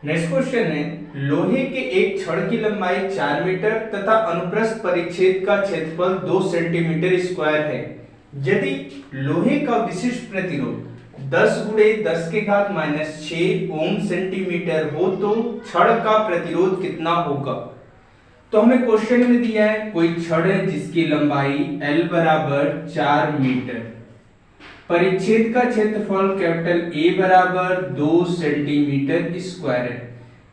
Next question है लोहे के एक छड़ की लंबाई 4 मीटर तथा अनुप्रस्थ परिच्छेद का क्षेत्रफल 2 सेंटीमीटर स्क्वायर है। यदि लोहे का विशिष्ट प्रतिरोध 10 गुणे 10 के घात -6 ओम सेंटीमीटर हो तो छड़ का प्रतिरोध कितना होगा। तो हमें क्वेश्चन में दिया है कोई छड़ है जिसकी लंबाई L बराबर 4 मीटर, परिच्छेद का क्षेत्रफल कैपिटल A बराबर 2 सेंटीमीटर स्क्वायर है।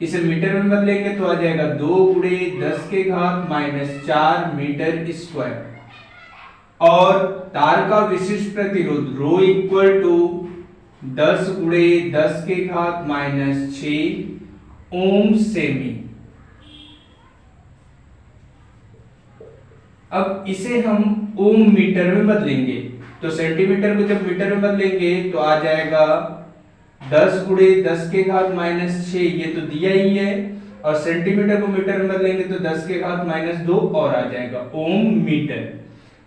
इसे मीटर में बदलेंगे तो आ जाएगा 2 गुणे 10 के घात -4 मीटर स्क्वायर। और तार का विशिष्ट प्रतिरोध रो इक्वल टू 10 गुणे 10 के घात -6 ओम सेमी। अब इसे हम ओम मीटर में बदलेंगे तो सेंटीमीटर को जब मीटर में बदलेंगे तो आ जाएगा 10 गुणे 10 के घात -6, ये तो दिया ही है, और सेंटीमीटर को मीटर में बदलेंगे तो 10 के घात -2 और आ जाएगा ओम मीटर।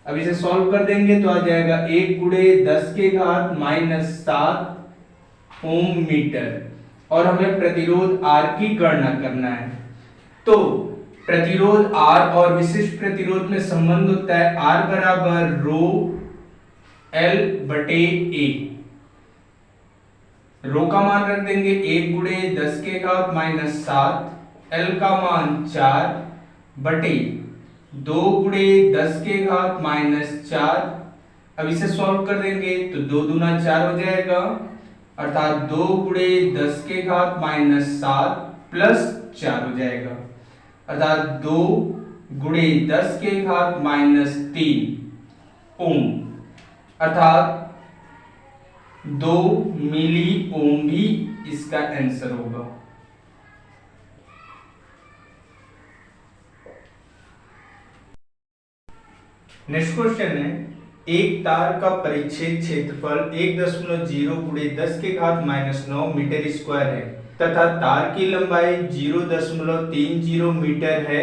अब इसे सॉल्व कर देंगे तो आ जाएगा 1 गुणे 10 के घात -7 ओम मीटर। और हमें प्रतिरोध R की गणना करना है। तो प्रतिरोध R और विशिष्ट प्रतिरोध में संबंध होता है R बराबर रो L बटे A। रो का मान रख देंगे 1 गुणे 10 के घात -7, L का मान 4 बटे 2 गुणे 10 के घात -4। अब इसे सॉल्व कर देंगे तो 2 दूना 4 हो जाएगा, अर्थात 2 गुणे 10 के घात -7 प्लस 4 हो जाएगा, अर्थात 2 गुणे 10 के घात -3 ओम, अर्थात 2 मिली ओम भी इसका आंसर होगा। नेक्स्ट क्वेश्चन है एक तार का परिच्छेद क्षेत्रफल 1.0 गुणे 10 के घात -9 मीटर स्क्वायर है तथा तार की लंबाई 0.30 मीटर है।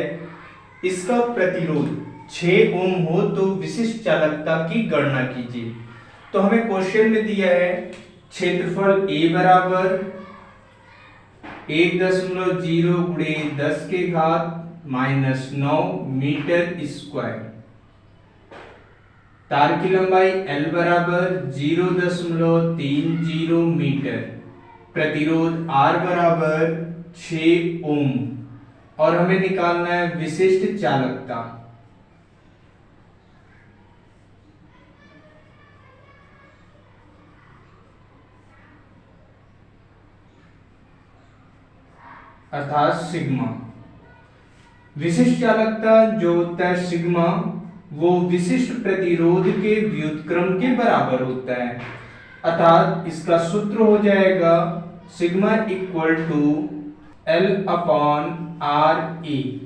इसका प्रतिरोध 6 ओम हो तो विशिष्ट चालकता की गणना कीजिए। तो हमें क्वेश्चन में दिया है क्षेत्रफल A बराबर 1.0 गुणे 10 के घात -9 मीटर स्क्वायर, तार की लंबाई L बराबर 0.30 मीटर, प्रतिरोध R बराबर 6 ओम, और हमें निकालना है विशिष्ट चालकता। अर्थात सिग्मा। विशिष्ट चालकता जो होता है सिग्मा, वो विशिष्ट प्रतिरोध के व्युत्क्रम के बराबर होता है, अर्थात इसका सूत्र हो जाएगा sigma equal to L upon R A.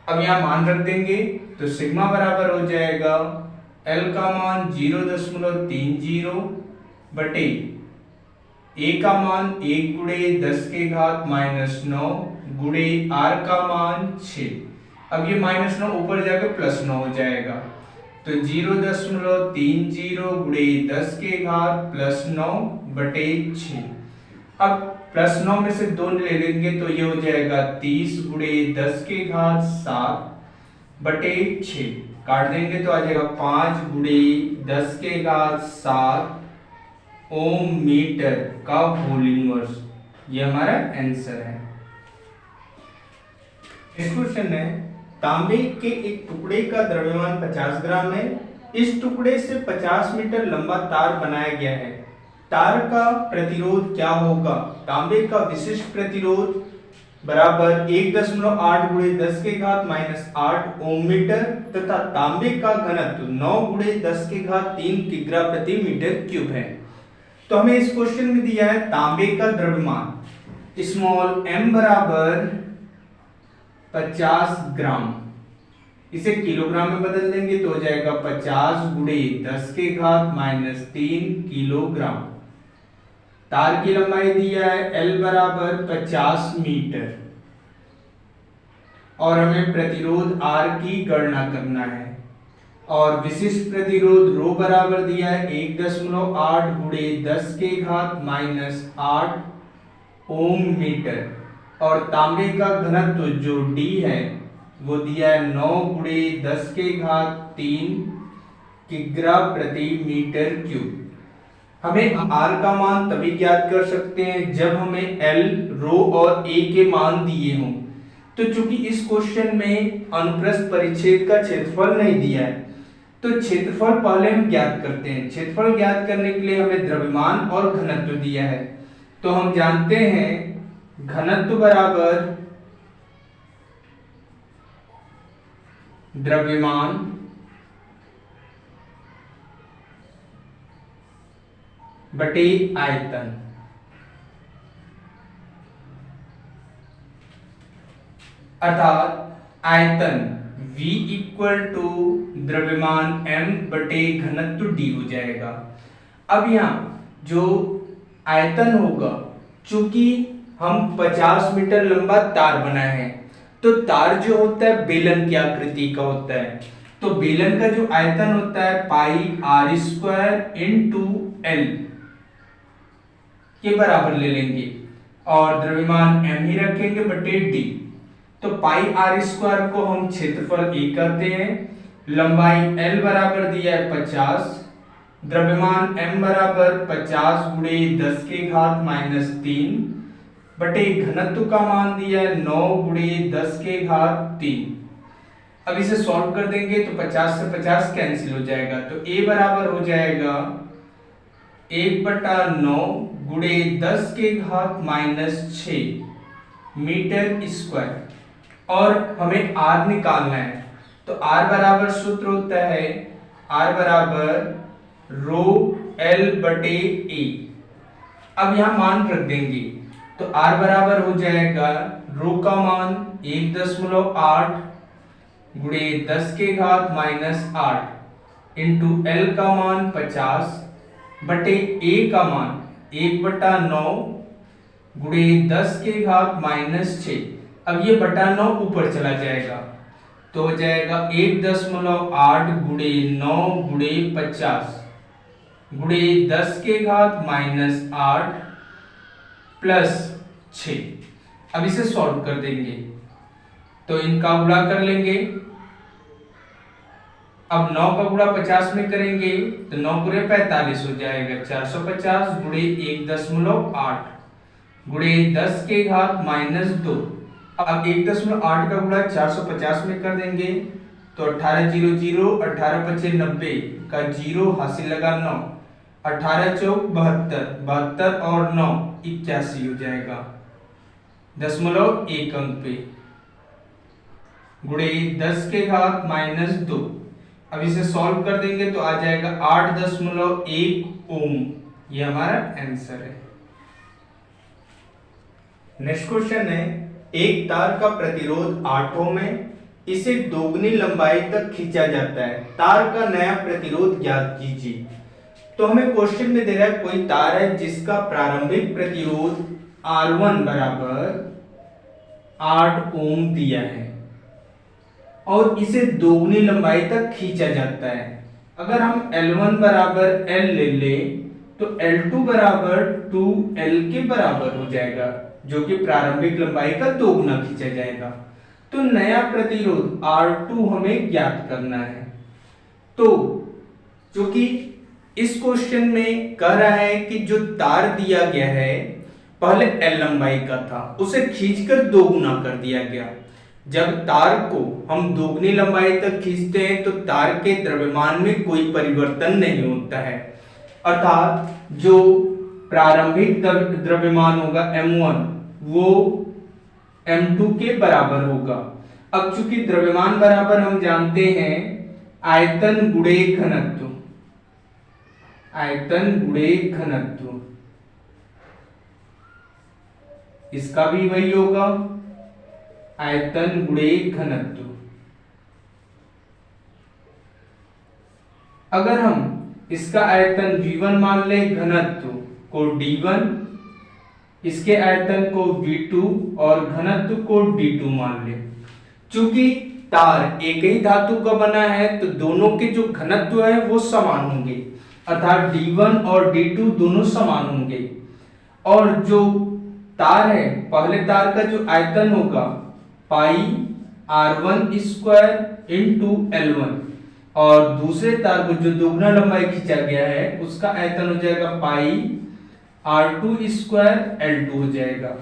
अब यहां मान रख देंगे तो सिग्मा बराबर हो जाएगा L का मान 0.30 बटे A का मान 1 गुणे 10 के घात -9 गुणे R का मान 6। अब ये -9 ऊपर जाकर +9 हो जाएगा, तो 0.30 गुणे 10 के घात +9 बटे 6। अब +9 में से 2 ले लेंगे तो ये हो जाएगा 30 गुणे 10 के घात 7 बटे 6। काट देंगे तो आ जाएगा 5 गुणे 10 के घात 7 ओम मीटर का होल इनवर्स। ये हमारा आंसर है। इस क्वेश्चन में तांबे के एक टुकड़े का द्रव्यमान 50 ग्राम है। इस टुकड़े से 50 मीटर लंबा तार बनाया गया है। तार का प्रतिरोध क्या होगा। तांबे का विशिष्ट प्रतिरोध बराबर 1.8 गुणे 10 के घात -8 ओम मीटर तथा तांबे का घनत्व 9 गुणे 10 के घात 3 किग्रा प्रति मीटर क्यूब है। तो हमें इस क्वेश्चन में दिया है तांबे का द्रव्यमान स्मॉल m बराबर 50 ग्राम, इसे किलोग्राम में बदल देंगे तो हो जाएगा 50 गुणे 10 के घात -3 किलोग्राम। तार की लंबाई दिया है L बराबर 50 मीटर और हमें प्रतिरोध R की गणना करना है। और विशिष्ट प्रतिरोध रो बराबर दिया है 1.8 गुणे 10 के घात माइनस 8 ओम मीटर, और तांबे का घनत्व जो D है वो दिया है 9 गुणे 10 के घात 3 किग्रा प्रति मीटर क्यूब। हमें R का मान तभी ज्ञात कर सकते हैं जब हमें L, रो और A के मान दिए हों। तो चूंकि इस क्वेश्चन में अनुप्रस्थ परिच्छेद का क्षेत्रफल नहीं दिया है, तो क्षेत्रफल पहले हम ज्ञात करते हैं। क्षेत्रफल ज्ञात करने के लिए हमें द्रव्यमान और घनत्व दिया है, तो हम जानते हैं घनत्व बराबर द्रव्यमान बटे आयतन। अर्थात आयतन V इक्वल टू द्रव्यमान m बटे घनत्व D हो जाएगा। अब यहाँ जो आयतन होगा, चूंकि हम 50 मीटर लंबा तार बनाए हैं, तो तार जो होता है बेलन की आकृति का होता है, तो बेलन का जो आयतन होता है पाई r स्क्वायर इंटू एल के बराबर ले लेंगे और द्रव्यमान m ही रखेंगे बटे d। तो पाई r स्क्वायर को हम क्षेत्रफल A करते हैं, लंबाई L बराबर दिया है 50, द्रव्यमान m बराबर 50 गुणे 10 के घात माइनस 3 बटे घनत्व का मान दिया है 9 गुणे 10 के घात 3। अब इसे सॉल्व कर देंगे तो 50 से 50 कैंसिल हो जाएगा, तो A बराबर हो जाएगा 1/9 गुणे 10 के घात माइनस 6 मीटर स्क्वायर, और हमें R निकालना है। तो R बराबर सूत्र होता है R बराबर रो L बटे A। अब यहाँ मान रख देंगे, तो R बराबर हो जाएगा रो का मान 1.8 गुणे 10 के घात माइनस 8 इंटू L का मान 50 बटे A का मान 1/9 गुणे 10 के घात माइनस 6। अब ये बटा 9 ऊपर चला जाएगा, तो हो जाएगा 1.8 गुणे 9 गुणे 50 गुणे 10 के घात माइनस 8 प्लस 6। अब इसे सॉल्व कर देंगे, तो इनका गुणा कर लेंगे। अब 9 का गुणा 50 में करेंगे तो 9 पूरे 45 हो जाएगा, 450 गुणे 1.8 गुणे 10 के घात माइनस 2। अब 1.8 का गुणा 450 में कर देंगे तो 18 0 0, 18 5 90 का 0 हासिल लगा 9, 18 चौक 72, 72 और 9 81 हो जाएगा, 0.1 अंक पे गुणे 10 के घात माइनस 2। अब इसे सॉल्व कर देंगे तो आ जाएगा 8.1 ओम। ये हमारा आंसर है। नेक्स्ट क्वेश्चन है, एक तार का प्रतिरोध 8 ओम है, इसे दोगुनी लंबाई तक खींचा जाता है, तार का नया प्रतिरोध ज्ञात कीजिए। तो हमें क्वेश्चन में दे रहा है कोई तार है जिसका प्रारंभिक प्रतिरोध R1 बराबर 8 ओम दिया है और इसे दोगुनी लंबाई तक खींचा जाता है। अगर हम L1 बराबर L ले ले तो L2 बराबर 2L के बराबर हो जाएगा, जो कि प्रारंभिक लंबाई का दोगुना खींचा जाएगा। तो नया प्रतिरोध R2 हमें ज्ञात करना है। तो क्योंकि इस क्वेश्चन में कह रहा है कि जो तार दिया गया है पहले L लंबाई का था, उसे खींचकर दोगुना कर दिया गया। जब तार को हम दोगुनी लंबाई तक खींचते हैं तो तार के द्रव्यमान में कोई परिवर्तन नहीं होता है, अर्थात जो प्रारंभिक द्रव्यमान होगा M1 वो M2 के बराबर होगा। अब चूंकि द्रव्यमान बराबर हम जानते हैं आयतन गुणे घनत्व, आयतन गुणे घनत्व, इसका भी वही होगा आयतन गुणे घनत्व। अगर हम इसका आयतन V1 मान ले, घनत्व को D1, इसके आयतन को V2 और घनत्व को D2 मान ले। चूंकि तार एक ही धातु का बना है तो दोनों के जो घनत्व है वो समान होंगे, अर्थात D1 और D2 दोनों समान होंगे। और जो तार है, पहले तार का जो आयतन होगा पाई R1 स्क्वायर इंटू L1, और दूसरे तार को जो दोगुना लंबाई खींचा गया है उसका आयतन हो जाएगा पाई R2 स्क्वायर L2 हो जाएगा।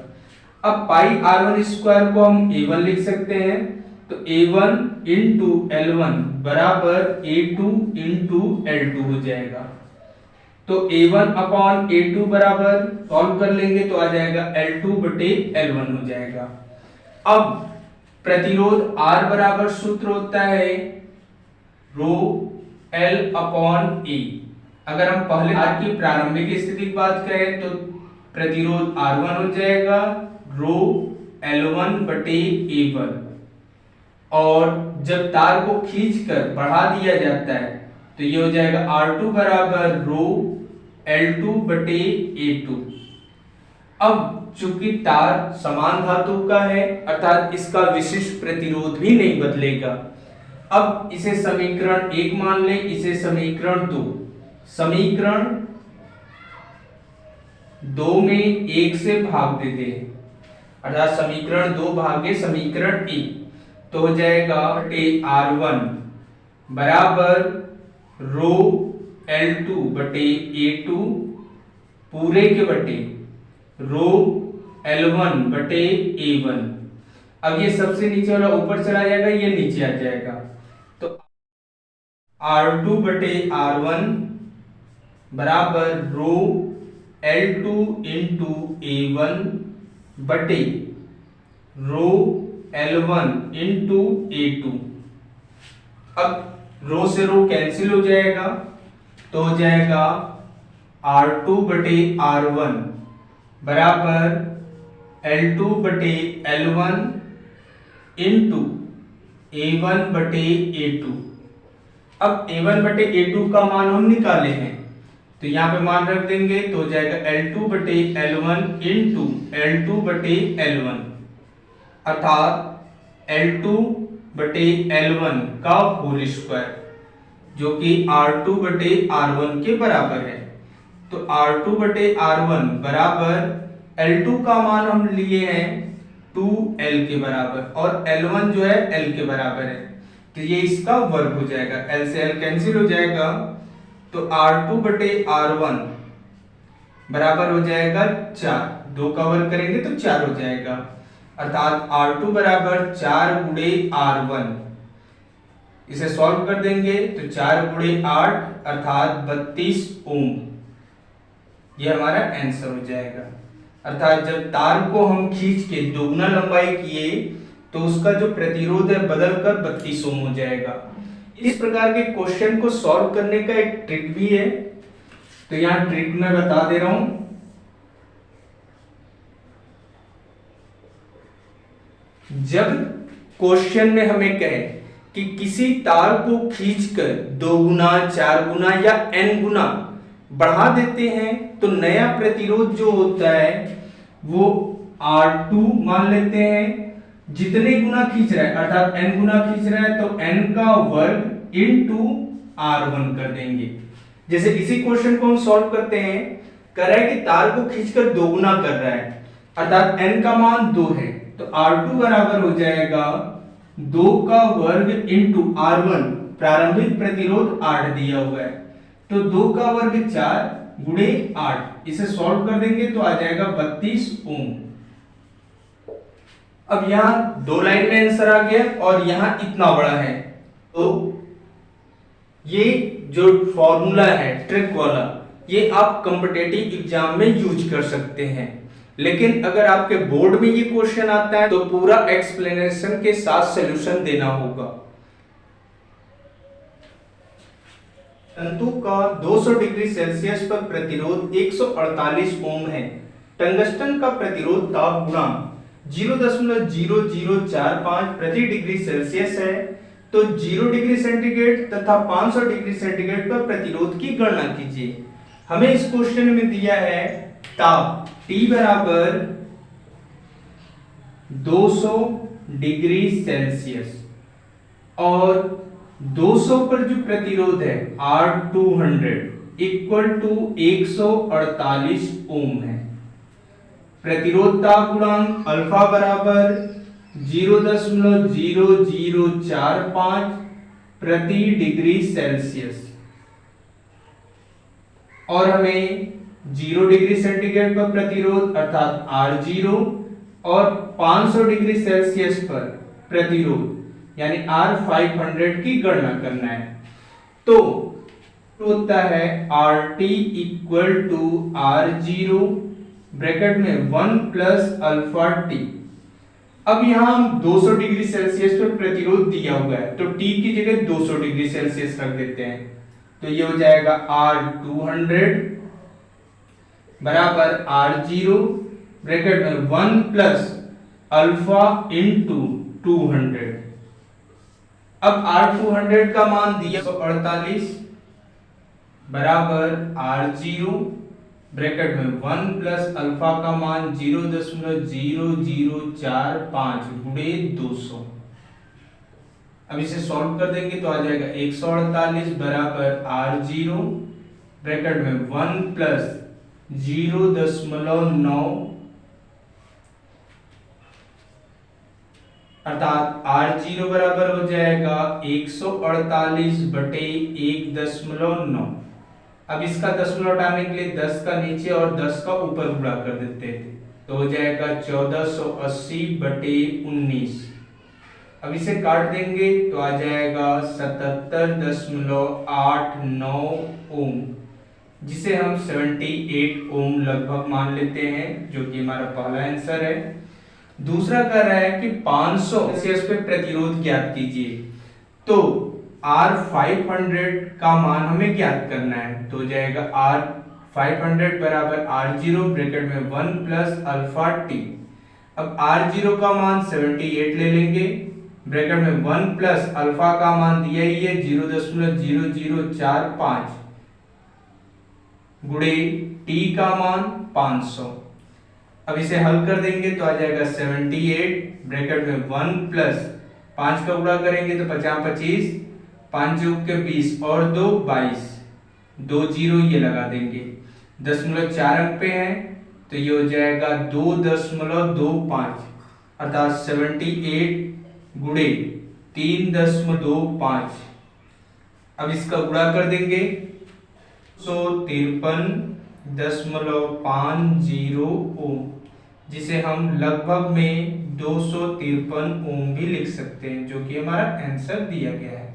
अब पाई R1 स्क्वायर को हम A1 लिख सकते हैं, तो A1 इंटू L1 बराबर A2 इंटू L2 हो जाएगा। तो A1 अपॉन A2 बराबर सॉल्व कर लेंगे तो आ जाएगा L2 बटे L1 हो जाएगा। अब प्रतिरोध R बराबर सूत्र होता है रो L अपॉन A। अगर हम पहले R की प्रारंभिक स्थिति की बात करें तो प्रतिरोध R1 हो जाएगा रो L1 बटे A1, और जब तार को खींचकर बढ़ा दिया जाता है तो ये हो जाएगा R2 बराबर रो L2 बटे A2। अब चूंकि तार समान धातु का है अर्थात इसका विशिष्ट प्रतिरोध भी नहीं बदलेगा। अब इसे समीकरण 1 मान लें, इसे समीकरण 2। समीकरण 2 में 1 से भाग देते हैं, अर्थात समीकरण 2 भागे समीकरण 1, तो हो जाएगा बटे R1 बराबर रो L2 बटे A2 पूरे के बटे रो L1 बटे A1। अब ये सबसे नीचे वाला ऊपर चला जाएगा, ये नीचे आ जाएगा, तो R2 बटे R1 बराबर रो L2 इंटू A1 बटे रो L1 इंटू A2। अब रो से रो कैंसिल हो जाएगा तो हो जाएगा R2 बटे R1 बराबर L2 बटे L1 इंटू A1 बटे A2। अब A1 बटे A2 का मान हम निकाले हैं तो यहाँ पे मान रख देंगे तो हो जाएगा L2 बटे L1 इंटू L2 बटे L1, अर्थात L2 बटे L1 का होल स्क्वायर जो कि R2 बटे R1 के बराबर है। तो R2 बटे R1 बराबर L2 का मान हम लिए हैं 2L के बराबर और L1 जो है L के बराबर है, तो ये इसका वर्ग हो जाएगा, L से L कैंसिल हो जाएगा, तो R2 बटे R1 बराबर हो जाएगा 4, 2 का वर्ग करेंगे तो 4 हो जाएगा, अर्थात R2 बराबर 4 गुणे R1। इसे सॉल्व कर देंगे तो 4 गुणे 8 अर्थात 32 ओम, यह हमारा आंसर हो जाएगा। अर्थात जब तार को हम खींच के दोगुना लंबाई किए तो उसका जो प्रतिरोध है बदलकर 32 ओम हो जाएगा। इस प्रकार के क्वेश्चन को सॉल्व करने का एक ट्रिक भी है, तो यहाँ ट्रिक मैं बता दे रहा हूं। जब क्वेश्चन में हमें कहे कि किसी तार को खींचकर 2 गुना 4 गुना या n गुना बढ़ा देते हैं तो नया प्रतिरोध जो होता है वो R2 मान लेते हैं, जितने गुना खींच रहा है अर्थात n गुना खींच रहा है तो n का वर्ग इंटू R1 कर देंगे। जैसे इसी क्वेश्चन को हम सॉल्व करते हैं, कह रहा है कि तार को खींचकर 2 गुना कर रहा है अर्थात n का मान 2 है, तो R2 बराबर हो जाएगा 2 का वर्ग इंटू R1, प्रारंभिक प्रतिरोध 8 दिया हुआ है, तो 2 का वर्ग 4 गुणे 8, इसे सॉल्व कर देंगे तो आ जाएगा 32 ओम। अब यहाँ 2 लाइन में आंसर आ गया और यहाँ इतना बड़ा है, तो ये जो फॉर्मूला है ट्रिक वाला ये आप कॉम्पिटिटिव एग्जाम में यूज कर सकते हैं, लेकिन अगर आपके बोर्ड में ये क्वेश्चन आता है तो पूरा एक्सप्लेनेशन के साथ सॉल्यूशन देना होगा। तंतु का 200 डिग्री सेल्सियस पर प्रतिरोध 148 ओम है। टंगस्टन का प्रतिरोध ताप गुणांक 0.0045 प्रति डिग्री सेल्सियस है, तो 0 डिग्री सेंटीग्रेड तथा 500 डिग्री सेंटीग्रेड पर प्रतिरोध की गणना कीजिए। हमें इस क्वेश्चन में दिया है ताप T बराबर 200 डिग्री सेल्सियस, और 200 पर जो प्रतिरोध है R200 इक्वल टू 148 ओम है। प्रतिरोधता गुणांक अल्फा बराबर 0.0045 प्रति डिग्री सेल्सियस और हमें 0 डिग्री सेंटीग्रेड पर प्रतिरोध अर्थात R0 और 500 डिग्री सेल्सियस पर प्रतिरोध यानी R500 की गणना करना है। तो होता है RT equal to R0 bracket में 1 प्लस अल्फा टी। अब यहां हम 200 डिग्री सेल्सियस पर प्रतिरोध दिया हुआ है तो T की जगह 200 डिग्री सेल्सियस रख देते हैं। तो ये हो जाएगा R200 बराबर R0 ब्रैकेट में 1 प्लस अल्फा इंटू 200। अब R200 का मान दिया 148 बराबर R0 ब्रैकेट में 1 प्लस अल्फा का मान 0.0045 गुणे 200। अब इसे सॉल्व कर देंगे तो आ जाएगा 148 बराबर R0 ब्रैकेट में 1 प्लस 0.9 अर्थात R0 बराबर हो जाएगा 148 बटे 1.9। अब इसका दशमलव हटाने के लिए 10 का नीचे और 10 का ऊपर गुणा कर देते थे तो हो जाएगा 1480 बटे 19। अब इसे काट देंगे तो आ जाएगा 77.89 ओम जिसे हम 78 ओम लगभग मान लेते हैं जो कि हमारा पहला आंसर है। दूसरा कह रहा है कि 500 सेल्सियस पे प्रतिरोध ज्ञात कीजिए तो R500 का मान हमें ज्ञात करना है तो हो जाएगा R500 बराबर R0 ब्रैकेट में 1 प्लस अल्फा टी। अब R0 का मान 78 ले लेंगे ब्रैकेट में 1 प्लस अल्फा का मान दिया ही है 0.0045 गुणे टी का मान 500। अब इसे हल कर देंगे तो आ जाएगा 78 ब्रैकेट में 1 प्लस 5 का गुणा करेंगे तो 50 25 5 चौक के 20 और 2 22 2 जीरो ये लगा देंगे 0.4 अंक पे है तो ये हो जाएगा 2.25 अर्थात 78 गुणे 3.25। अब इसका गुणा कर देंगे 153.50 ओम जिसे हम लगभग में 253 ओम भी लिख सकते हैं जो कि हमारा आंसर दिया गया है।